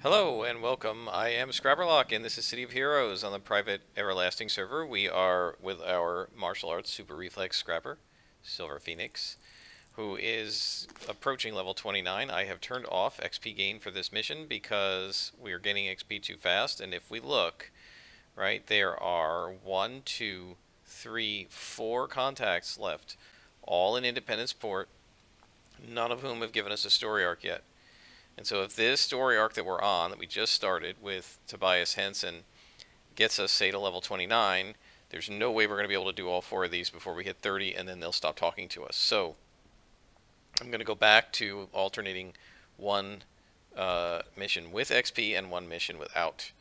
Hello and welcome. I am Scrabberlock and this is City of Heroes on the private Everlasting server. We are with our martial arts super reflex scrapper, Silver Phoenix, who is approaching level 29. I have turned off XP gain for this mission because we are gaining XP too fast, and if we look, right, there are 1, 2, 3, 4 contacts left, all in Independence Port, none of whom have given us a story arc yet. And so if this story arc that we're on, that we just started with Tobias Hansen, gets us, say, to level 29, there's no way we're going to be able to do all 4 of these before we hit 30, and then they'll stop talking to us. So I'm going to go back to alternating one mission with XP and one mission without.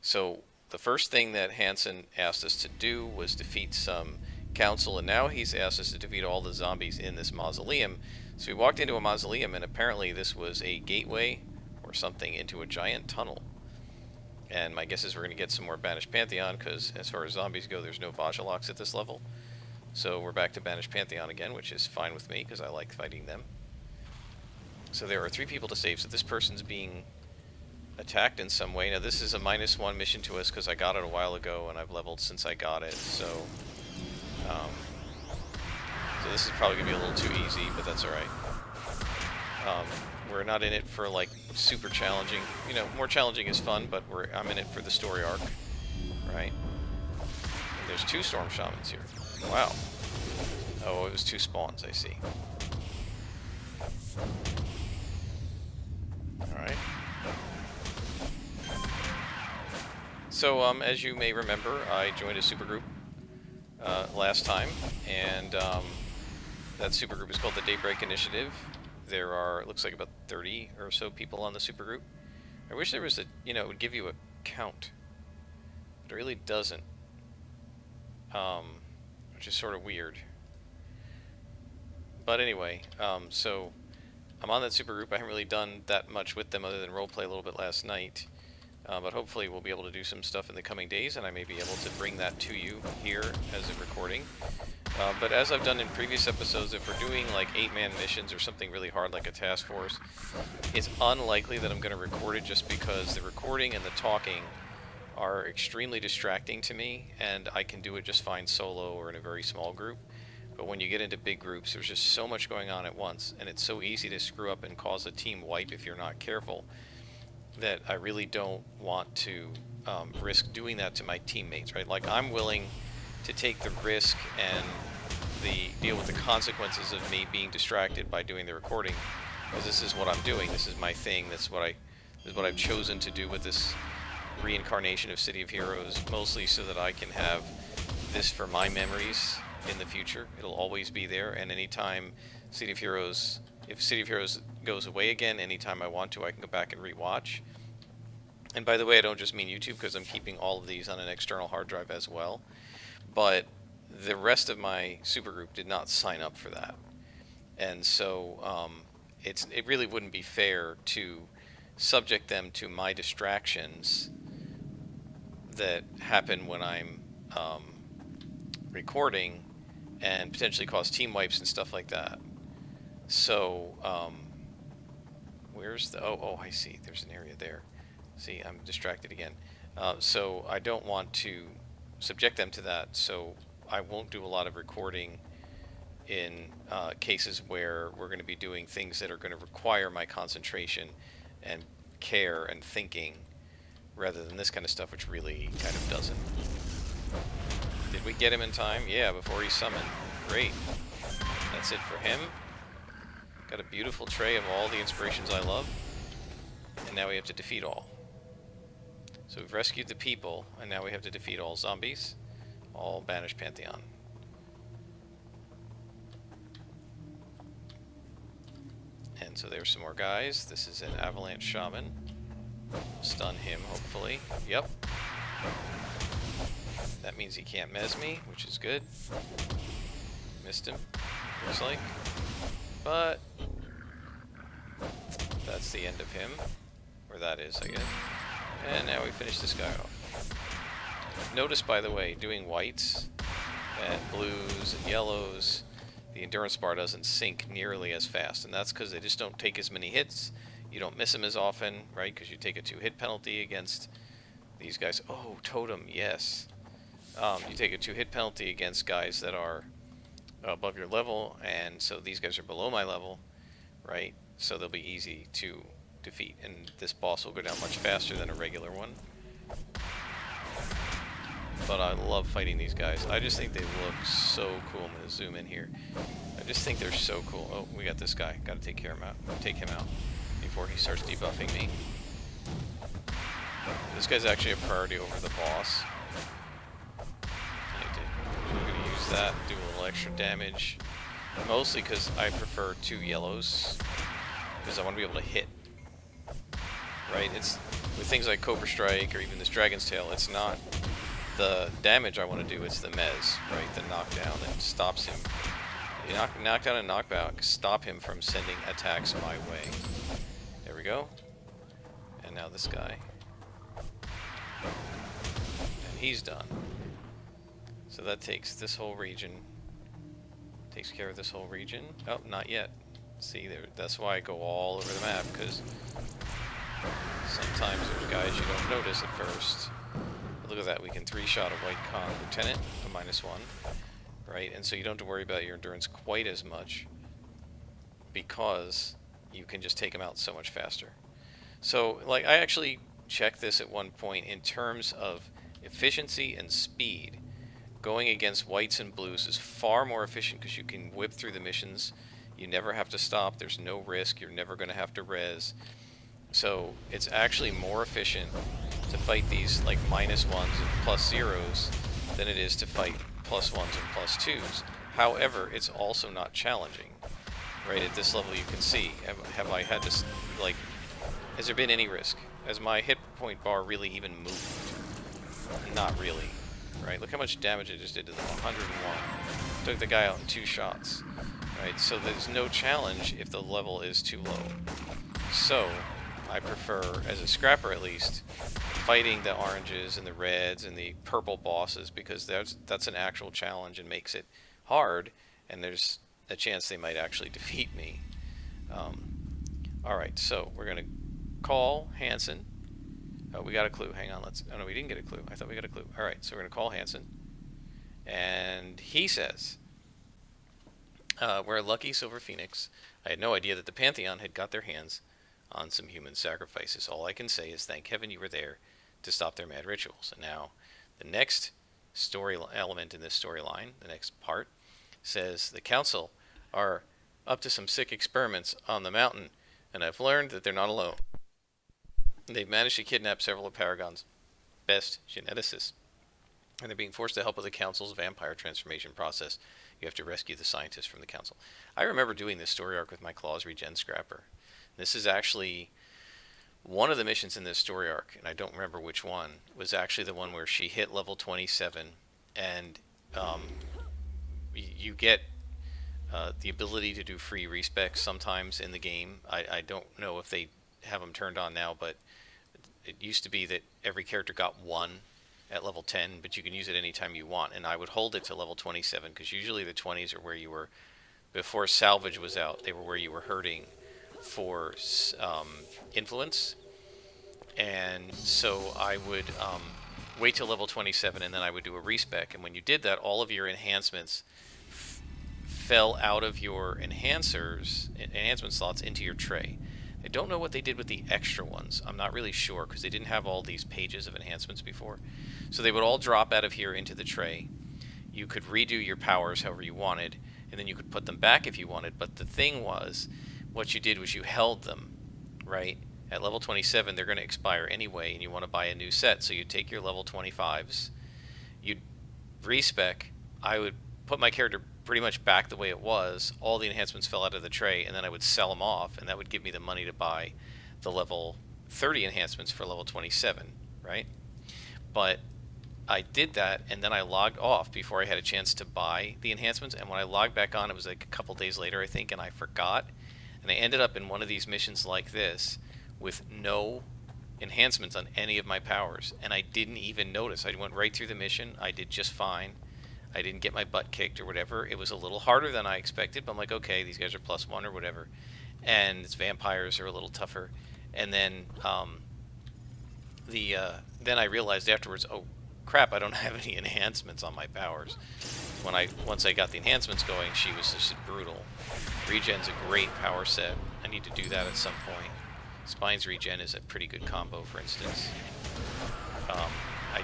So the first thing that Hansen asked us to do was defeat some council, and now he's asked us to defeat all the zombies in this mausoleum. So we walked into a mausoleum, and apparently this was a gateway or something into a giant tunnel. And my guess is we're going to get some more Banished Pantheon, because as far as zombies go, there's no Vajaloks at this level. So we're back to Banished Pantheon again, which is fine with me, because I like fighting them. So there are 3 people to save, so this person's being attacked in some way. Now this is a -1 mission to us, because I got it a while ago, and I've leveled since I got it, so this is probably going to be a little too easy, but that's alright. We're not in it for, like, super challenging. You know, more challenging is fun, but I'm in it for the story arc, right? And there's 2 Storm Shamans here. Wow. Oh, it was 2 spawns, I see. Alright. So, as you may remember, I joined a supergroup last time, and that supergroup is called the Daybreak Initiative. There are, it looks like, about 30 or so people on the supergroup. I wish there was a, you know, it would give you a count, but it really doesn't, which is sort of weird. But anyway, so I'm on that supergroup. I haven't really done that much with them other than roleplay a little bit last night. But hopefully we'll be able to do some stuff in the coming days, and I may be able to bring that to you here as a recording. But as I've done in previous episodes, if we're doing like 8-man missions or something really hard like a task force, it's unlikely that I'm going to record it, just because the recording and the talking are extremely distracting to me, and I can do it just fine solo or in a very small group. But when you get into big groups, there's just so much going on at once, and it's so easy to screw up and cause a team wipe if you're not careful, that I really don't want to risk doing that to my teammates, right? Like, I'm willing to take the risk and deal with the consequences of me being distracted by doing the recording, because this is what I'm doing. This is my thing. This is what I've chosen to do with this reincarnation of City of Heroes, mostly so that I can have this for my memories in the future. It'll always be there, and anytime City of Heroes, if City of Heroes goes away again, anytime I want to, I can go back and rewatch. And by the way, I don't just mean YouTube, because I'm keeping all of these on an external hard drive as well. But the rest of my supergroup did not sign up for that. And so it really wouldn't be fair to subject them to my distractions that happen when I'm recording, and potentially cause team wipes and stuff like that. So, where's the... Oh, I see. There's an area there. See, I'm distracted again. So I don't want to subject them to that, so I won't do a lot of recording in cases where we're going to be doing things that are going to require my concentration and care and thinking, rather than this kind of stuff, which really kind of doesn't. Did we get him in time? Yeah, before he summoned. Great. That's it for him. Got a beautiful tray of all the inspirations I love. And now we have to defeat all. So we've rescued the people, and now we have to defeat all zombies, all Banished Pantheon. And so there's some more guys. This is an Avalanche Shaman. Stun him, hopefully. Yep. That means he can't mez me, which is good. Missed him, looks like. But that's the end of him. Or that is, I guess. And now we finish this guy off. Notice, by the way, doing whites and blues and yellows, the endurance bar doesn't sink nearly as fast, and that's because they just don't take as many hits. You don't miss them as often, right? Because you take a 2-hit penalty against these guys. Oh, totem, yes. You take a 2-hit penalty against guys that are above your level, and so these guys are below my level, right? So they'll be easy to defeat, and this boss will go down much faster than a regular one. But I love fighting these guys. I just think they look so cool. I'm going to zoom in here. I just think they're so cool. Oh, we got this guy. Got to take him out before he starts debuffing me. This guy's actually a priority over the boss. I'm going to use that, do a little extra damage. Mostly because I prefer 2 yellows. Because I want to be able to hit. Right? It's with things like Cobra Strike or even this Dragon's Tail, it's not the damage I want to do, it's the mez, right? The knockdown that stops him. You knockdown and knockback stop him from sending attacks my way. There we go. And now this guy. And he's done. So that takes this whole region. Takes care of this whole region. Oh, not yet. See, that's why I go all over the map, because sometimes there's guys you don't notice at first. But look at that, we can 3-shot a White Con Lieutenant, a -1, right? And so you don't have to worry about your endurance quite as much, because you can just take them out so much faster. So, like, I actually checked this at one point in terms of efficiency and speed. Going against whites and blues is far more efficient because you can whip through the missions. You never have to stop. There's no risk. You're never going to have to res. So it's actually more efficient to fight these like -1s and +0s than it is to fight +1s and +2s. However, it's also not challenging. Right at this level, you can see. Have I had to, like, has there been any risk? Has my hit point bar really even moved? Not really. Right? Look how much damage it just did to them. 101. Took the guy out in 2 shots. Right? So there's no challenge if the level is too low. So I prefer, as a scrapper at least, fighting the oranges and the reds and the purple bosses, because that's an actual challenge and makes it hard, and there's a chance they might actually defeat me. Alright, so we're going to call Hansen. Oh, we got a clue. Hang on, oh no, we didn't get a clue. I thought we got a clue. Alright, so we're going to call Hansen. And he says, we're a lucky Silver Phoenix. I had no idea that the Pantheon had got their hands on some human sacrifices. All I can say is thank heaven you were there to stop their mad rituals. And now, the next story element in this storyline, the next part, says the Council are up to some sick experiments on the mountain, and I've learned that they're not alone. They've managed to kidnap several of Paragon's best geneticists, and they're being forced to help with the Council's vampire transformation process. You have to rescue the scientists from the Council. I remember doing this story arc with my Claws Regen Scrapper. This is actually one of the missions in this story arc, and I don't remember which one, was actually the one where she hit level 27, and you get the ability to do free respecs sometimes in the game. I don't know if they have them turned on now, but it used to be that every character got 1 at level 10, but you can use it anytime you want, and I would hold it to level 27, because usually the 20s are where you were, before salvage was out, they were where you were hurting for influence, and so I would wait till level 27, and then I would do a respec, and when you did that, all of your enhancements fell out of your enhancement slots into your tray. I don't know what they did with the extra ones. I'm not really sure, because they didn't have all these pages of enhancements before. So they would all drop out of here into the tray. You could redo your powers however you wanted, and then you could put them back if you wanted. But the thing was, what you did was you held them, right? At level 27, they're going to expire anyway, and you want to buy a new set. So you take your level 25s, you'd respec. I would put my character pretty much back the way it was. All the enhancements fell out of the tray, and then I would sell them off, and that would give me the money to buy the level 30 enhancements for level 27, right? But I did that, and then I logged off before I had a chance to buy the enhancements, and when I logged back on, it was like a couple days later, I think, and I forgot, and I ended up in one of these missions like this with no enhancements on any of my powers, and I didn't even notice. I went right through the mission. I did just fine. I didn't get my butt kicked or whatever. It was a little harder than I expected, but I'm like, okay, these guys are +1 or whatever. and its vampires are a little tougher. And then then I realized afterwards, oh crap, I don't have any enhancements on my powers. Once I got the enhancements going, she was just brutal. Regen's a great power set. I need to do that at some point. Spine's regen is a pretty good combo, for instance. I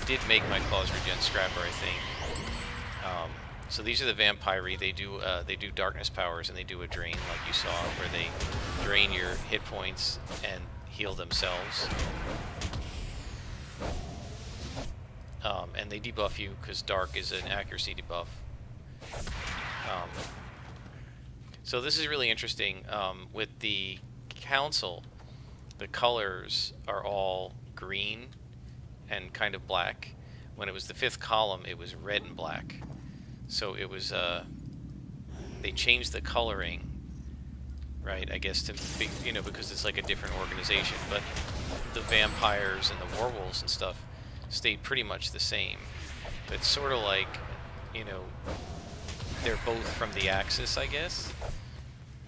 did make my claws regen scrapper, I think. So these are the vampyri. They do darkness powers, and they do a drain, like you saw, where they drain your hit points and heal themselves. And they debuff you because dark is an accuracy debuff. So this is really interesting. With the council, the colors are all green and kind of black. When it was the 5th column, it was red and black. So it was, they changed the coloring, right, I guess, to be, you know, because it's like a different organization. But the vampires and the werewolves and stuff stayed pretty much the same. It's sort of like, you know, they're both from the Axis, I guess.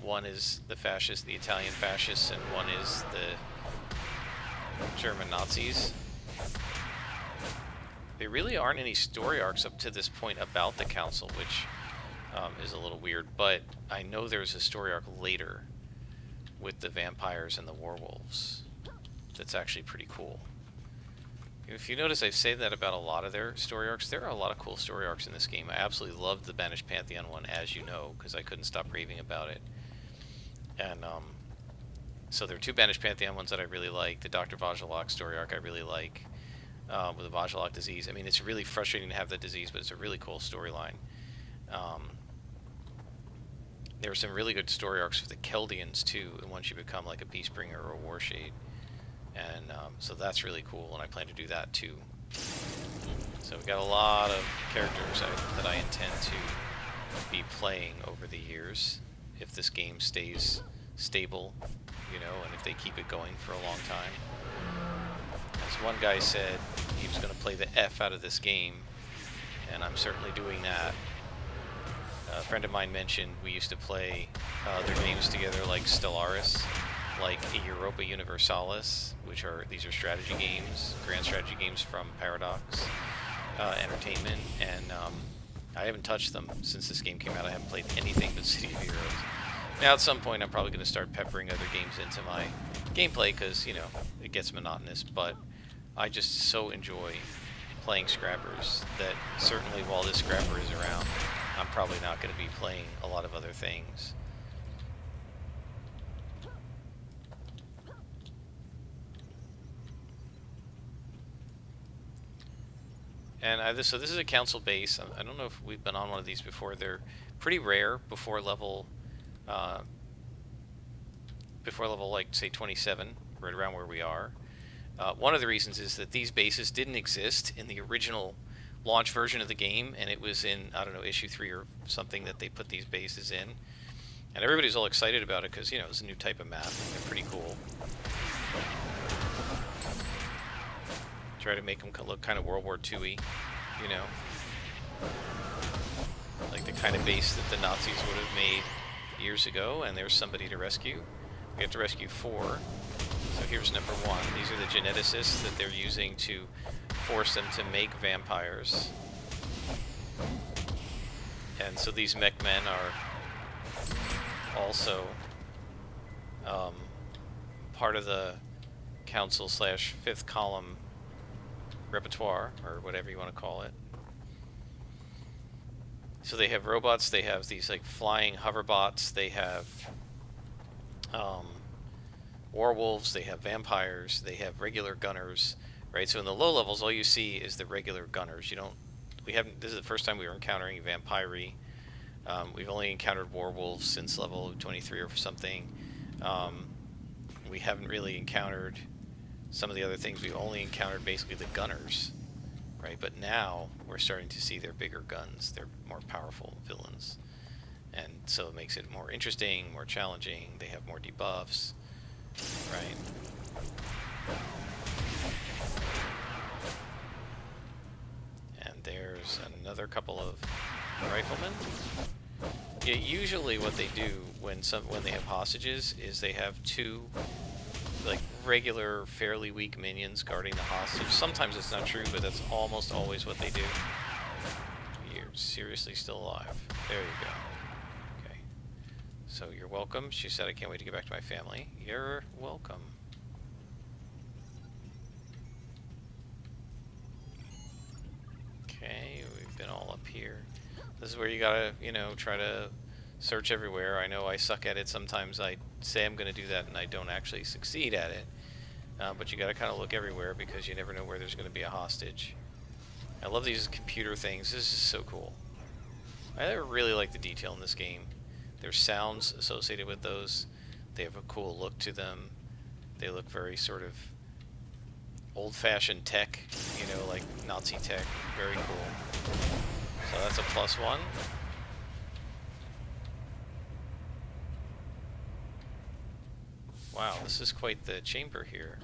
One is the fascists, the Italian fascists, and one is the German Nazis. There really aren't any story arcs up to this point about the Council, which is a little weird, but I know there's a story arc later with the vampires and the werewolves that's actually pretty cool. If you notice, I've said that about a lot of their story arcs. There are a lot of cool story arcs in this game. I absolutely loved the Banished Pantheon one, as you know, because I couldn't stop raving about it. And so there are 2 Banished Pantheon ones that I really like. The Dr. Vajjalok story arc I really like, with the Vajjalok disease. I mean, it's really frustrating to have that disease, but it's a really cool storyline. There are some really good story arcs for the Chaldeans, too, and once you become like a Beastbringer or a Warshade. And so that's really cool, and I plan to do that too. So we've got a lot of characters that I intend to be playing over the years, if this game stays stable, you know, and if they keep it going for a long time. As one guy said, he was going to play the F out of this game, and I'm certainly doing that. A friend of mine mentioned we used to play other games together, like Stellaris, like Europa Universalis, these are strategy games, grand strategy games from Paradox Entertainment, and I haven't touched them since this game came out. I haven't played anything but City of Heroes. Now at some point I'm probably going to start peppering other games into my gameplay because, you know, it gets monotonous, but I just so enjoy playing scrappers that certainly while this scrapper is around, I'm probably not going to be playing a lot of other things. And so this is a council base. I don't know if we've been on one of these before. They're pretty rare before level like say 27, right around where we are. One of the reasons is that these bases didn't exist in the original launch version of the game, and it was in, I don't know, issue 3 or something that they put these bases in. And everybody's all excited about it because, you know, it's a new type of map. They're pretty cool. Try to make them look kind of World War II-y, you know? Like the kind of base that the Nazis would have made years ago, and there's somebody to rescue. We have to rescue 4. So here's number 1. These are the geneticists that they're using to force them to make vampires. And so these Mickmen are also part of the Council / 5th column repertoire, or whatever you want to call it. So they have robots, they have these like flying hoverbots, they have werewolves, they have vampires, they have regular gunners, right? So in the low levels, all you see is the regular gunners. This is the first time we were encountering vampyri. We've only encountered werewolves since level 23 or something. We haven't really encountered some of the other things. We've only encountered basically the gunners, right? But now we're starting to see their bigger guns. They're more powerful villains. And so it makes it more interesting, more challenging. They have more debuffs, right? And there's another couple of riflemen. Yeah, usually what they do when they have hostages is they have two, like, regular, fairly weak minions guarding the hostage. Sometimes it's not true, but that's almost always what they do. You're seriously still alive. There you go. Okay. So you're welcome. She said, I can't wait to get back to my family. You're welcome. Okay, we've been all up here. This is where you gotta, you know, try to search everywhere. I know I suck at it. Sometimes I say I'm going to do that and I don't actually succeed at it. But you got to kind of look everywhere because you never know where there's going to be a hostage. I love these computer things. This is so cool. I really like the detail in this game. There's sounds associated with those. They have a cool look to them. They look very sort of old-fashioned tech, you know, like Nazi tech. Very cool. So that's a +1. Wow, this is quite the chamber here.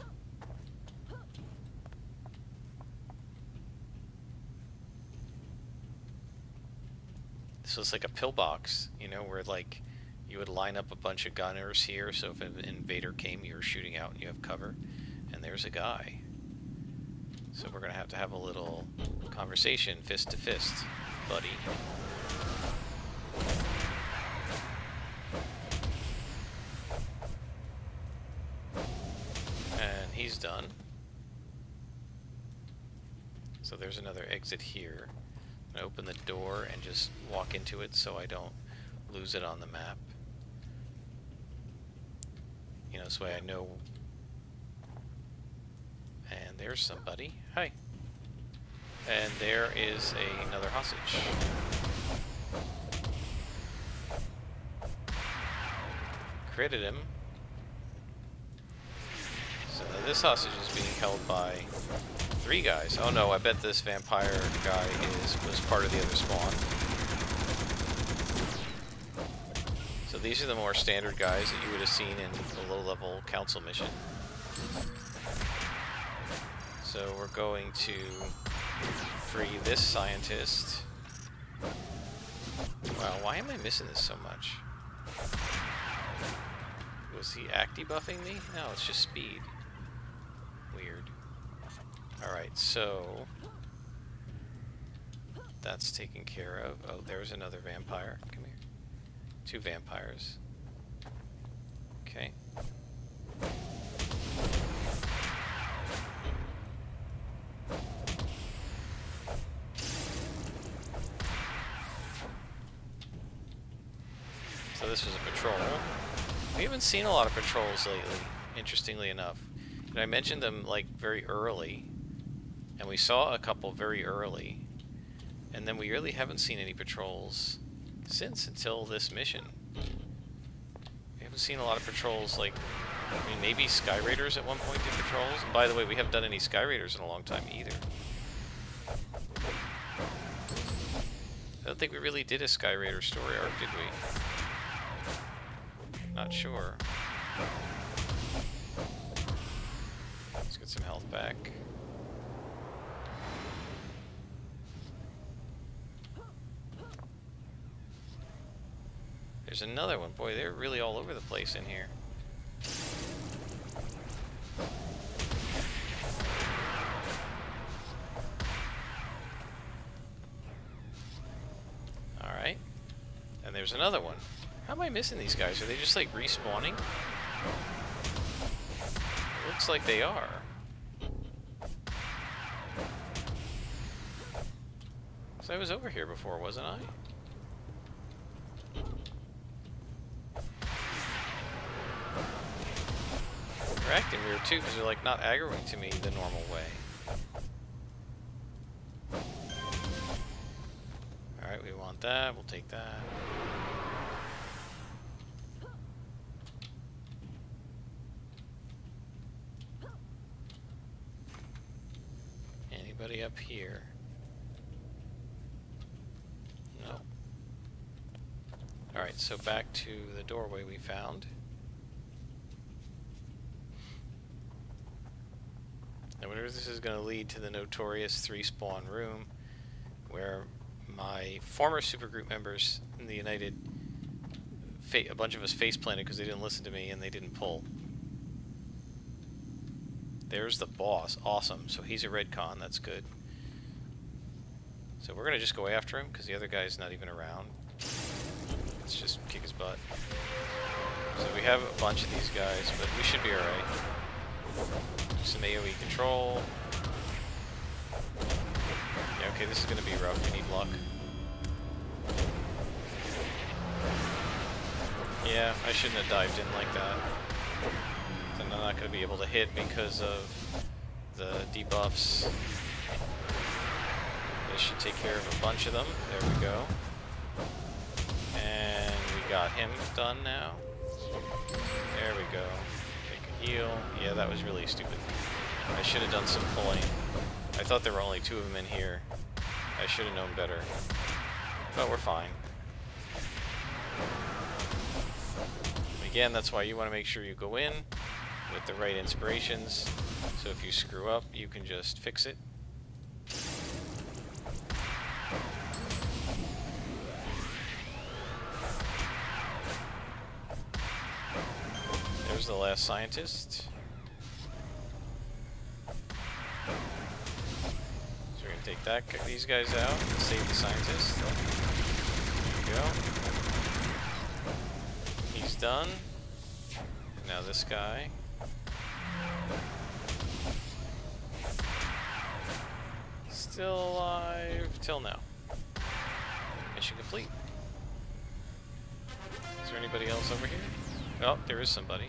This was like a pillbox, you know, where like you would line up a bunch of gunners here, so if an invader came, you were shooting out and you have cover. And there's a guy. So we're gonna have to have a little conversation, fist to fist, buddy. And he's done. So there's another exit here. I'm gonna open the door and just walk into it so I don't lose it on the map. You know, this way I know. And there's somebody. Hi. And there is another hostage. Critted him. So this hostage is being held by 3 guys. Oh no, I bet this vampire guy was part of the other spawn. So these are the more standard guys that you would have seen in the low-level council mission. So we're going to free this scientist. Wow, why am I missing this so much? Was he acti-buffing me? No, it's just speed. Weird. Alright, so that's taken care of. Oh, there's another vampire. Come here. 2 vampires. Okay. So this was a patrol. We haven't seen a lot of patrols lately, interestingly enough. And I mentioned them like very early, and we saw a couple very early, and then we really haven't seen any patrols since until this mission. We haven't seen a lot of patrols, like, I mean, maybe Sky Raiders at one point did patrols. And by the way, we haven't done any Sky Raiders in a long time either. I don't think we really did a Sky Raider story arc, did we? Not sure. Let's get some health back. There's another one. Boy, they're really all over the place in here. Alright. And there's another one. How am I missing these guys? Are they just like respawning? It looks like they are. So I was over here before, wasn't I? They're acting weird too, because they're like not aggroing to me the normal way. Alright, we want that, we'll take that. Anybody up here? No. Alright, so back to the doorway we found. I wonder if this is going to lead to the notorious 3-spawn room, where my former supergroup members in the United a bunch of us face planted because they didn't listen to me and they didn't pull. There's the boss. Awesome. So he's a redcon. That's good. So we're going to just go after him because the other guy's not even around. Let's just kick his butt. So we have a bunch of these guys, but we should be alright. Some AoE control. Yeah, okay, this is going to be rough. We need luck. Yeah, I shouldn't have dived in like that. Then I'm not going to be able to hit because of the debuffs. This should take care of a bunch of them. There we go. And we got him done now. There we go. Take a heal. Yeah, that was really stupid. I should have done some pulling. I thought there were only 2 of them in here. I should have known better. But we're fine. Again, that's why you want to make sure you go in with the right inspirations. So if you screw up, you can just fix it. There's the last scientist. So we're going to take these guys out and save the scientist. There we go. He's done. Now this guy. Still alive till now. Mission complete. Is there anybody else over here? Oh, there is somebody.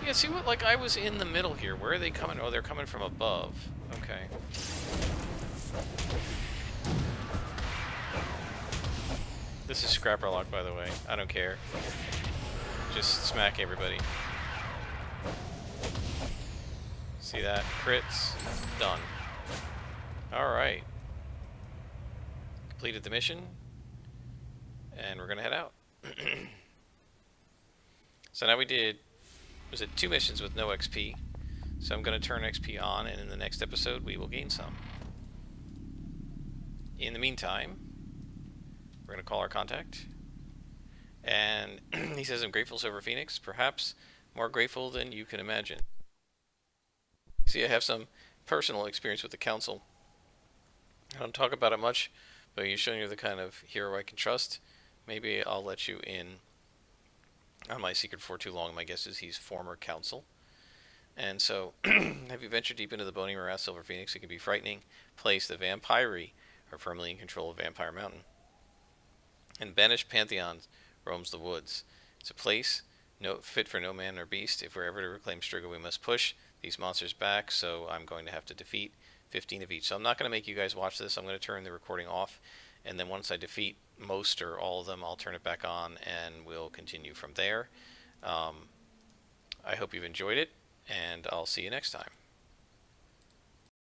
Yeah, see what? Like, I was in the middle here. Where are they coming? Oh, they're coming from above. Okay. This is Scrapper Lock, by the way. I don't care. Just smack everybody. See that? Crits. Done. Alright. Completed the mission. And we're gonna head out. So now we did, was it 2 missions with no XP? So I'm going to turn XP on, and in the next episode we will gain some. In the meantime, we're going to call our contact. And he says, I'm grateful, Silver Phoenix. Perhaps more grateful than you can imagine. See, I have some personal experience with the Council. I don't talk about it much, but you're showing you're the kind of hero I can trust. Maybe I'll let you in on my secret for too long. My guess is he's former Council. And so, have you ventured deep into the bony morass, Silver Phoenix? It can be frightening place. The vampiri are firmly in control of Vampire Mountain. And banished pantheons roams the woods. It's a place fit for no man or beast. If we're ever to reclaim Striga, we must push these monsters back, so I'm going to have to defeat 15 of each. So I'm not going to make you guys watch this. I'm going to turn the recording off, and then once I defeat most or all of them, I'll turn it back on, and we'll continue from there. I hope you've enjoyed it, and I'll see you next time.